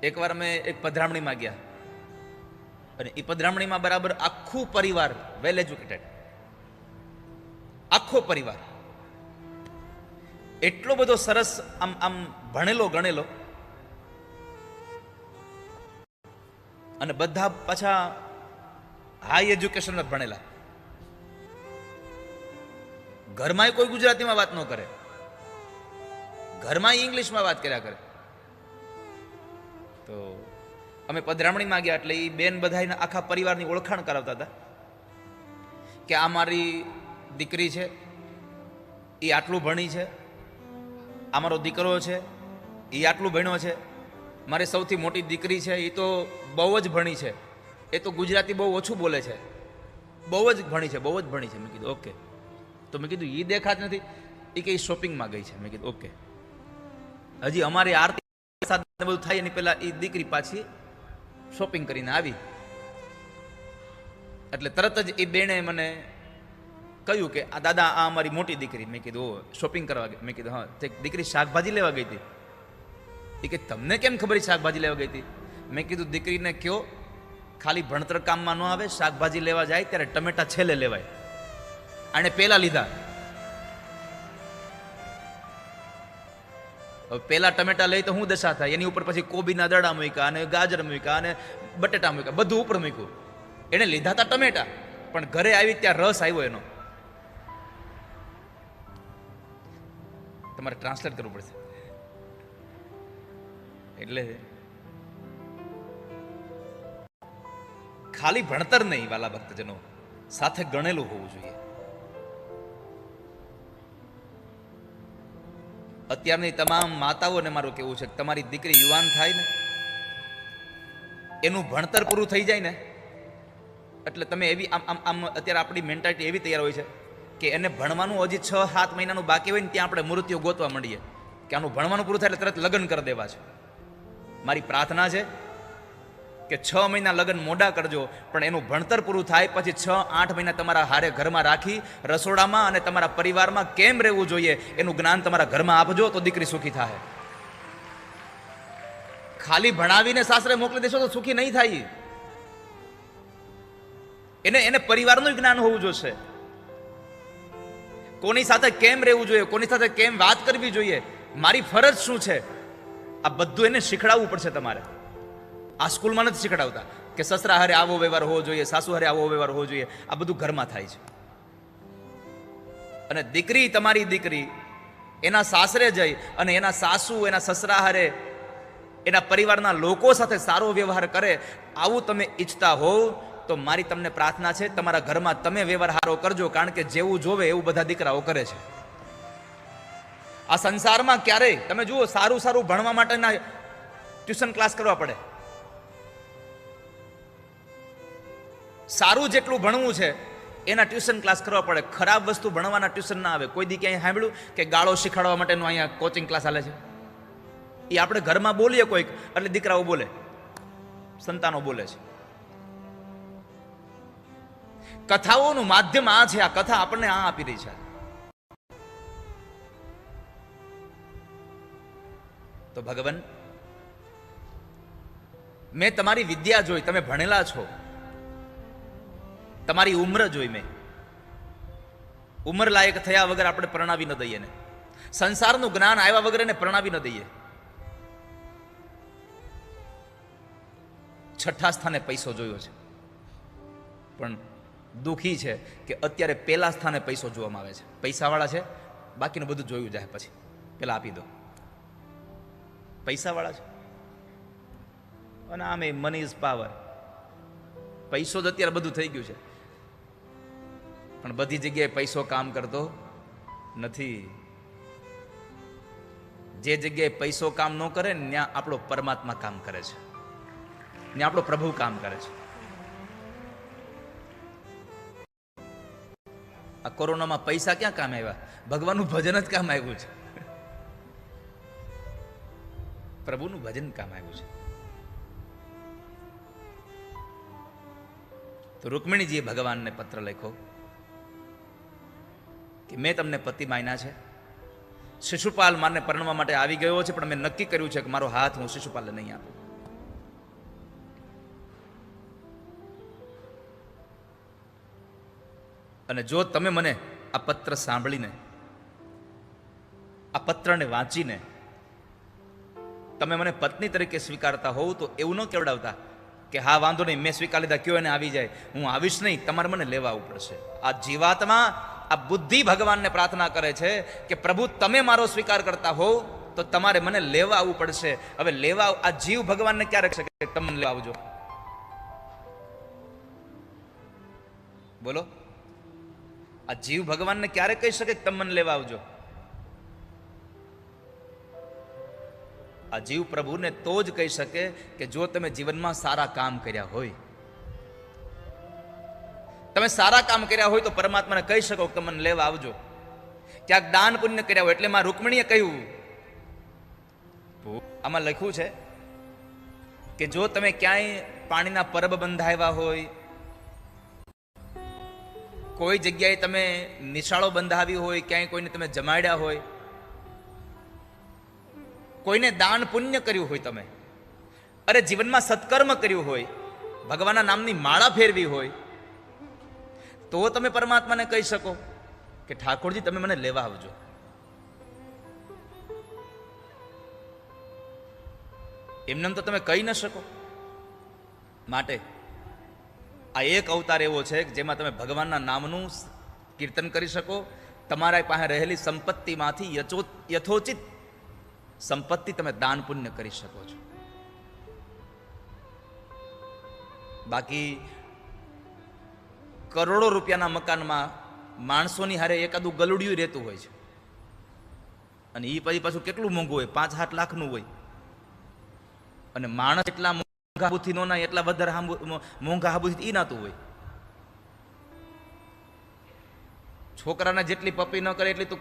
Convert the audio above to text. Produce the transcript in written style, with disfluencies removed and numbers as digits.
એકવાર અમે એક પધરામણીમાં ગયા અને એ પધરામણીમાં બરાબર આખું પરિવાર વેલ એજ્યુકેટેડ, આખો પરિવાર એટલો બધો સરસ આમ આમ ભણેલો ગણેલો, અને બધા પાછા હાઈ એજ્યુકેશન ભણેલા. ઘરમાં કોઈ ગુજરાતીમાં વાત ન કરે, ઘરમાં ઇંગ્લિશમાં વાત કર્યા કરે. તો અમે પધરામણીમાં ગયા એટલે એ બેન બધાને આખા પરિવારની ઓળખાણ કરાવતા હતા કે આ મારી દીકરી છે, એ આટલું ભણી છે, આ મારો દીકરો છે, એ આટલું ભણ્યો છે, મારી સૌથી મોટી દીકરી છે, એ તો બહુ જ ભણી છે, એ તો ગુજરાતી બહુ ઓછું બોલે છે, બહુ જ ભણી છે, બહુ જ ભણી છે. મેં કીધું ઓકે. તો મેં કીધું એ દેખાત નથી, એ કે શોપિંગમાં ગઈ છે. મેં કીધું ઓકે. હજી અમારી આરતી બધું થાય એની પહેલા એ દીકરી પાછી શોપિંગ કરીને આવી એટલે તરત જ એ બેને મને કહ્યું કે આ દાદા આ અમારી મોટી દીકરી. મેં કીધું ઓ શોપિંગ કરવા ગઈ. મેં કીધું હા. તે દીકરી શાકભાજી લેવા ગઈ હતી. એ કે તમને કેમ ખબર શાકભાજી લેવા ગઈ હતી? મેં કીધું દીકરીને કયો ખાલી ભણતર કામમાં ન આવે, શાકભાજી લેવા જાય ત્યારે ટમેટા છેલ્લે લેવાય. આણે પેલા લીધા. પેલા ટમેટા લઈ તો શું દશા થાય? એની ઉપર પછી કોબીના દડા મૂક્યા અને ગાજર મૂક્યા અને બટેટા મૂક્યા, બધું ઉપર મૂક્યું. એને લીધા હતા ટમેટા, પણ ઘરે આવી ત્યાં રસ આવ્યો એનો. તમારે ટ્રાન્સલેટ કરવું પડશે. એટલે ખાલી ભણતર નહીં વાલા ભક્તજનો, સાથે ગણેલું હોવું જોઈએ. અત્યારની તમામ માતાઓને મારું કેવું છે કે તમારી દીકરી યુવાન થાય ને, એનું ભણતર પૂરું થઈ જાય ને એટલે તમે એવી આમ અત્યારે આપણી મેન્ટાલિટી એવી તૈયાર હોય છે કે એને ભણવાનું હજી 6-7 મહિનાનું બાકી હોય ને ત્યાં આપણે મૃત્યુ ગોતવા માંડીએ કે આનું ભણવાનું પૂરું થાય એટલે તરત લગ્ન કરી દેવા છે. મારી પ્રાર્થના છે કે 6 મહિના લગ્ન મોડા કરજો, પણ એનું ભણતર પૂરું થાય પછી 6-8 મહિના તમારા હારે ઘરમાં રાખી રસોડામાં અને તમારા પરિવારમાં કેમ રહેવું જોઈએ એનું જ્ઞાન તમારા ઘરમાં આપજો તો દીકરી સુખી થાય. ખાલી ભણાવીને સાસરે મોકલી દેશો તો સુખી નહીં થાય. એને પરિવારનું જ્ઞાન હોવું જોશે. કોની સાથે કેમ રહેવું જોઈએ, કોની સાથે કેમ વાત કરવી જોઈએ, મારી ફરજ શું છે, આ બધું એને શીખડાવવું પડશે તમારે. આ સ્કૂલમાં નથી શીખડાવતા કે સસરા હારે આવો વ્યવહાર હોવો જોઈએ, સાસુ હારે આવો વ્યવહાર હોવો જોઈએ. આ બધું ઘરમાં થાય છે. અને દીકરી, તમારી દીકરી એના સાસરે જઈ અને એના સાસુ એના સસરા હારે એના પરિવારના લોકો સાથે સારો વ્યવહાર કરે, આવું તમે ઈચ્છતા હોવ તો મારી તમને પ્રાર્થના છે તમારા ઘરમાં તમે વ્યવહાર સારો કરજો, કારણ કે જેવું જોવે એવું બધા દીકરાઓ કરે છે. આ સંસારમાં ક્યારેય તમે જુઓ સારું સારું ભણવા માટેના ટ્યુશન ક્લાસ કરવા પડે. સારું જેટલું ભણવું છે એના ટ્યુશન ક્લાસ કરવા પડે. ખરાબ વસ્તુ ભણવાના ટ્યુશન ના આવે. કોઈ દી ક્યાંય સાંભળ્યું કે ગાળો શીખવાડવા માટેનું અહીંયા કોચિંગ ક્લાસ હાલે છે? એ આપણે ઘરમાં બોલીએ કોઈક એટલે દીકરાઓ બોલે, સંતાનો બોલે છે. કથાઓનું માધ્યમ આ છે. આ કથા આપણને આ આપી રહી છે. તો ભગવાન, મેં તમારી વિદ્યા જોઈ, તમે ભણેલા છો, તમારી ઉંમર જોઈ મેં. ઉંમર લાયક થયા વગર આપણે પરણાવી ન દઈએ ને, સંસારનું જ્ઞાન આવ્યા વગર એને પરણાવી ન દઈએ. 6ઠા સ્થાને પૈસો જોયો છે, પણ દુઃખી છે કે અત્યારે પહેલા સ્થાને પૈસો જોવામાં આવે છે. પૈસાવાળા છે, બાકીનું બધું જોયું જાય પછી પેલા આપી દો. પૈસાવાળા છે અને આમે મની ઇઝ પાવર. પૈસો જ અત્યારે બધું થઈ ગયું છે, પણ બધી જગ્યાએ પૈસો કામ કરતો નથી. જે જગ્યાએ પૈસો કામ ન કરે ને ત્યાં આપણો પરમાત્મા કામ કરે છે, ત્યાં આપણો પ્રભુ કામ કરે છે. આ કોરોનામાં પૈસા ક્યાં કામ આવ્યા? ભગવાનનું ભજન જ કામ આવ્યું છે, પ્રભુનું ભજન કામ આવ્યું છે. તો રૂકમિણીજીએ ભગવાનને પત્ર લખ્યો કે મેં તમને પતિ માન્યા છે, શિશુપાલ મારને પરણવા માટે આવી ગયો છે, પણ મેં નક્કી કર્યું છે કે મારો હાથ હું શિશુપાલને નહીં આપું. અને જો તમે મને આ પત્ર સાંભળીને, આ પત્રને વાંચીને તમે મને પત્ની તરીકે સ્વીકારતા હોવ તો એવું ન કેવડાવતા કે હા વાંધો નહીં, મેં સ્વીકાર લીધા, કયો એને આવી જાય, હું આવીશ નહીં, તમારે મને લેવા આવવું પડશે. આ જીવાત્મા, આ બુદ્ધિ ભગવાનને પ્રાર્થના કરે છે કે પ્રભુ તમે મારો સ્વીકાર કરતા હોવ તો તમારે મને લેવા આવવું પડશે. હવે લેવા, આ જીવ ભગવાનને ક્યારે કહે કે તમે લેવા આવજો? બોલો, આ જીવ ભગવાનને ક્યારે કહી શકે કે તમે મને લેવા આવજો? આ જીવ પ્રભુને તો જ કહી શકે કે જો તમે જીવનમાં સારા કામ કર્યા હોય. તમે સારા કામ કર્યા હોય તો પરમાત્માને કહી શકો કે તમે મને લેવા આવજો. ક્યાંક દાન પુણ્ય કર્યા હોય, એટલે માં રૂકમણીએ કહ્યું, આમાં લખ્યું છે કે જો તમે ક્યાંય પાણીના પરબ બંધાવ્યા હોય, કોઈ જગ્યાએ તમે નિશાળો બંધાવી હોય, ક્યાંય કોઈને તમે જમાડ્યા હોય, કોઈને દાન પુણ્ય કર્યું હોય, તમે અરે જીવનમાં સત્કર્મ કર્યું હોય, ભગવાનના નામની માળા ફેરવી હોય, તો તમે પરમાત્માને કહી શકો કે ઠાકોરજી તમે મને લેવા આવજો. એમને તો તમે કહી ન શકો. માટે આ એક અવતાર એવો છે જેમાં તમે ભગવાનના નામનું કીર્તન કરી શકો, તમારા પાસે રહેલી સંપત્તિમાંથી યથોચિત સંપત્તિ તમે દાન પુણ્ય કરી શકો છો. બાકી કરોડો રૂપિયાના મકાનમાં માણસોની હારે એકાદું ગલુડિયું રહેતું હોય છે, અને એ પછી પાછું કેટલું મોંઘું હોય, 5-7 લાખનું હોય, અને માણસ એટલા મોંઘા હાબુથી નો ના, એટલા વધારે મોંઘા હાબુથી એ નાતું હોય. છોકરાને જેટલી પપ્પી ન કરે એટલી તો